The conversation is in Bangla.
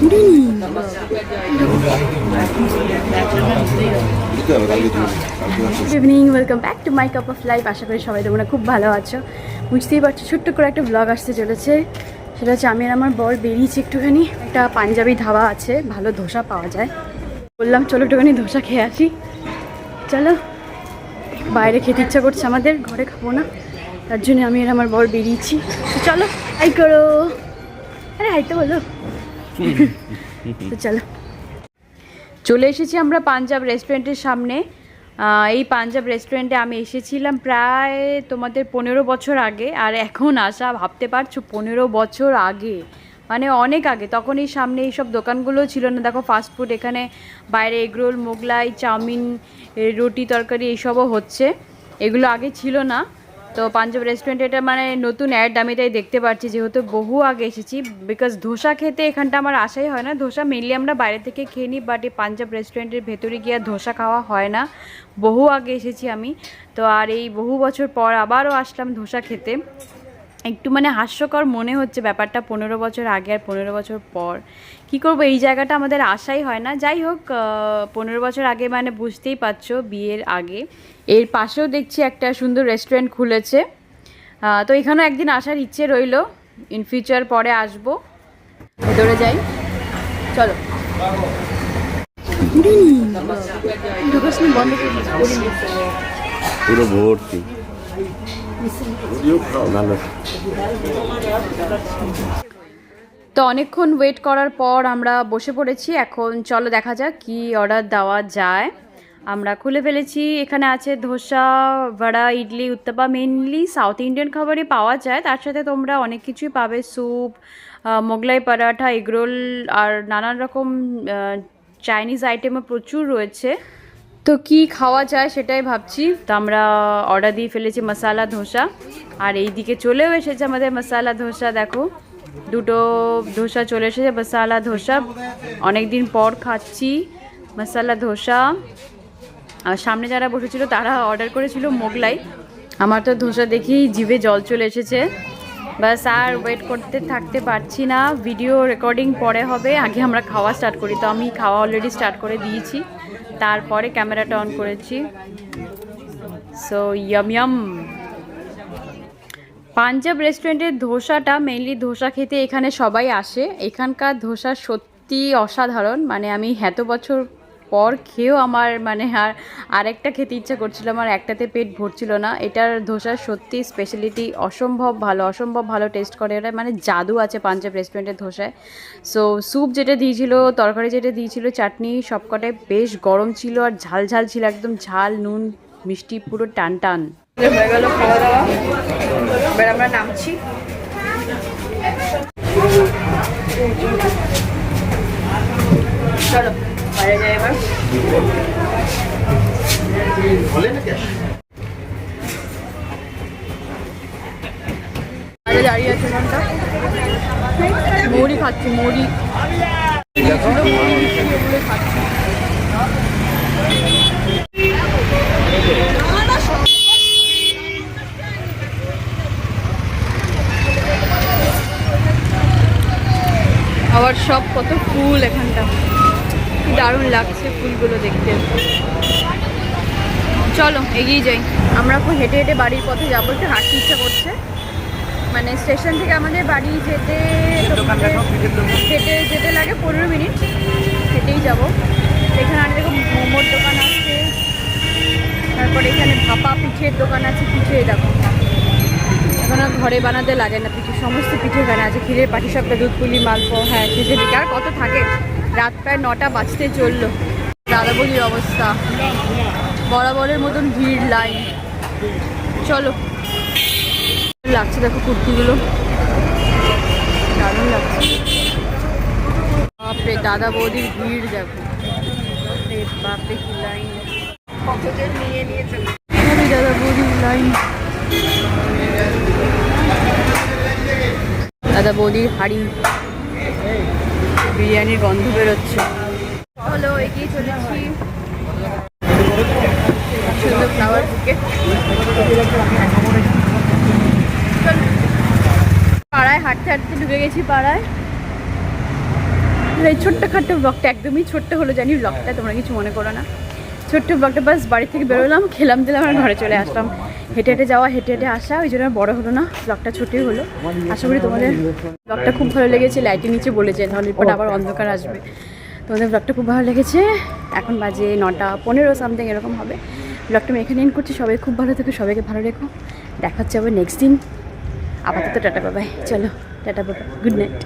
Good evening, welcome back to my cup of life. আশা করি সবাই তোমরা খুব ভালো আছো। বুঝতেই পারছো ছোট্ট করে একটা ব্লগ আসতে চলেছে। সেটা হচ্ছে আমি আর আমার বর বেরিয়েছি একটুখানি। একটা পাঞ্জাবি ধাবা আছে, ভালো ধোসা পাওয়া যায়। বললাম চলো একটুখানি ধোসা খেয়ে আসি। চলো, বাইরে খেতে ইচ্ছা করছে আমাদের, ঘরে খাবো না, তার জন্য আমি আর আমার বর বেরিয়েছি। চলো হাই করো, আরে হাই তো বলো। তো চলো, চলে এসেছি আমরা পাঞ্জাব রেস্টুরেন্টের সামনে। এই পাঞ্জাব রেস্টুরেন্টে আমি এসেছিলাম প্রায় তোমাদের 15 বছর আগে। আর এখন আসা, ভাবতে পারছো 15 বছর আগে, মানে অনেক আগে। তখন এই সামনে এইসব দোকানগুলো ছিল না। দেখো ফাস্টফুড এখানে বাইরে এগরোল, মোগলাই, চাউমিন, রুটি তরকারি এইসবও হচ্ছে, এগুলো আগে ছিল না। তো পাঞ্জাব রেস্টুরেন্ট এটা মানে নতুন অ্যাড আমি তাই দেখতে পাচ্ছি, যেহেতু বহু আগে এসেছি। বিকজ ধোসা খেতে এখানটা আমার আসাই হয় না। ধোসা মেনলি আমরা বাইরে থেকে খেয়ে নিই, বাট এই পাঞ্জাব রেস্টুরেন্টের ভেতরে গিয়ে ধোসা খাওয়া হয় না। বহু আগে এসেছি আমি তো, আর এই বহু বছর পর আবারও আসলাম ধোসা খেতে। একটু মানে হাস্যকর মনে হচ্ছে ব্যাপারটা, 15 বছর আগে আর 15 বছর পর। কি করব, এই জায়গাটা আমাদের আসাই হয় না। যাই হোক, 15 বছর আগে মানে বুঝতেই পারছো, বিয়ের আগে। এর পাশেও দেখছি একটা সুন্দর রেস্টুরেন্ট খুলেছে। তো এখানেও একদিন আসার ইচ্ছে রইল, ইন ফিউচার পরে আসবো। ভেতরে যাই, চলো। পুরো ভর্তি ভালো। তো অনেকক্ষণ ওয়েট করার পর আমরা বসে পড়েছি। এখন চলো দেখা যাক কি অর্ডার দেওয়া যায়। আমরা খুলে ফেলেছি। এখানে আছে ধোসা, বড়া, ইডলি, উত্তাপা। মেনলি সাউথ ইন্ডিয়ান খাবারই পাওয়া যায়, তার সাথে তোমরা অনেক কিছুই পাবে, স্যুপ, মোগলাই পরাঠা, এগরোল আর নানান রকম চাইনিজ আইটেমও প্রচুর রয়েছে। তো কি খাওয়া যায় সেটাই ভাবছি। তো আমরা অর্ডার দিয়ে ফেলেছি মশালা ধোসা, আর এই দিকে চলেও এসেছে আমাদের মশালা ধোসা। দেখো দুটো ধোসা চলে এসেছে, মশালা ধোসা। অনেক দিন পর খাচ্ছি মশালা ধোসা। আর সামনে যারা বসেছিল তারা অর্ডার করেছিল মোগলাই। আমার তো ধোসা দেখেই জিভে জল চলে এসেছে। বাস আর ওয়েট করতে থাকতে পারছি না। ভিডিও রেকর্ডিং পরে হবে, আগে আমরা খাওয়া স্টার্ট করি। তো আমি খাওয়া অলরেডি স্টার্ট করে দিয়েছি, তারপরে ক্যামেরাটা অন করেছি। So yam yam. পাঞ্জাব রেস্টুরেন্টের ধোসাটা মেইনলি, ধোসা খেতে এখানে সবাই আসে। এখানকার ধোসা সত্যি অসাধারণ। মানে আমি এত বছর পর খেয়েও আমার মানে আরেকটা খেতে ইচ্ছা করছিল, আমার একটাতে পেট ভরছিল না। এটার ধোসার সত্যি স্পেশালিটি অসম্ভব ভালো, অসম্ভব ভালো টেস্ট করে ওরা। মানে জাদু আছে পাঞ্জাব রেস্টুরেন্টের ধোসায়। সো স্যুপ যেটা দিয়েছিল, তরকারি যেটা দিয়েছিল, চাটনি সবকটাই বেশ গরম ছিল আর ঝাল ঝাল ছিল, একদম ঝাল, নুন, মিষ্টি পুরো টান টান। হয়ে গেল খাওয়া দাওয়া, এবার আমরা নামছি। চলো বাইরে যাই এবার। বাইরে দাঁড়িয়ে আছে ঘন্টা, মুড়ি খাচ্ছি, মুড়ি খাচ্ছি। আবার সব কত ফুল এখানটা, কি দারুণ লাগছে ফুলগুলো দেখতে। চলো এগিয়ে যাই। আমরা এখন হেঁটে হেঁটে বাড়ির পথে যাবো। একটু হাঁটতে ইচ্ছা করছে, মানে স্টেশন থেকে আমাদের বাড়ি যেতে হেঁটে যেতে লাগে 15 মিনিট, হেঁটেই যাবো। এখানে আর দেখো মোমোর দোকান আছে, তারপর এখানে ভাপা পিঠের দোকান আছে। পিঠে দেখো, এখন আর ঘরে বানাতে লাগে না পিঠে, সমস্ত পিঠে এখানে আছে। ক্ষীরের পাটিসাপটা, দুধ পুলি, মালপো, হ্যাঁ শেষে দিকে আর কত থাকে। রাত প্রায় 9টা বাজতে চললো। দাদাবলির অবস্থা, বরাবরের মতন ভিড়, লাইন। চলো, লাগছে দেখো কুর্তিগুলো, দারুণ লাগছে। বাপরে দাদা বৌদির ভিড় দেখো, বাপরে কি লাইন, দাদা বৌদির লাইন। দাদা বৌদির হাঁড়ি, বিরিয়ানির গন্ধ বেরোচ্ছে। হলো এগিয়ে চলেছি, সুন্দর ফ্লাওয়ার বুকে। পাড়ায় হাঁটতে হাঁটতে ঢুকে গেছি পাড়ায়। আর এই ছোট্টখাট্টো ব্লগটা একদমই ছোট্ট হলো জানি ব্লগটা, তোমরা কিছু মনে করো না। ছোট্ট ব্লগটা বাস বাড়ি থেকে বেরোলাম, খেলাম দিলাম আর ঘরে চলে আসলাম। হেঁটে হেঁটে যাওয়া, হেঁটে হেঁটে আসা, ওই জন্য বড়ো হলো না, ব্লগটা ছোটোই হলো। আশা করি তোমাদের ব্লগটা খুব ভালো লেগেছে। লাইটের নিচে বলেছে তাহলে এরপর আবার অন্ধকার আসবে। তোমাদের ব্লগটা খুব ভালো লেগেছে। এখন বাজে 9:15 সামথিং এরকম হবে। ব্লগটা আমি এখানে এন্ড করছি। সবাই খুব ভালো থেকো, সবাইকে ভালো রেখো। দেখা হচ্ছে আবার নেক্সট দিন। আপাতত টাটা বাবাই, চলো টাটা বাবা, গুড নাইট।